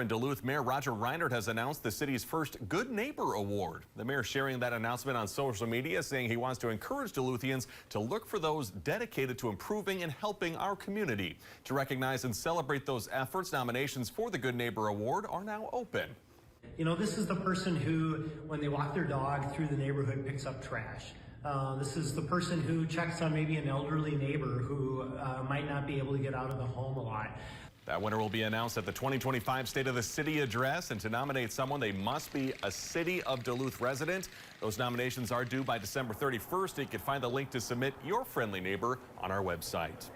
In Duluth, Mayor Roger Reinert has announced the city's first Good Neighbor Award. The mayor sharing that announcement on social media, saying he wants to encourage Duluthians to look for those dedicated to improving and helping our community. To recognize and celebrate those efforts, nominations for the Good Neighbor Award are now open. You know, this is the person who, when they walk their dog through the neighborhood, picks up trash. This is the person who checks on maybe an elderly neighbor who might not be able to get out of the home a lot. That winner will be announced at the 2025 State of the City address, and to nominate someone, they must be a City of Duluth resident. Those nominations are due by December 31st. You can find the link to submit your friendly neighbor on our website.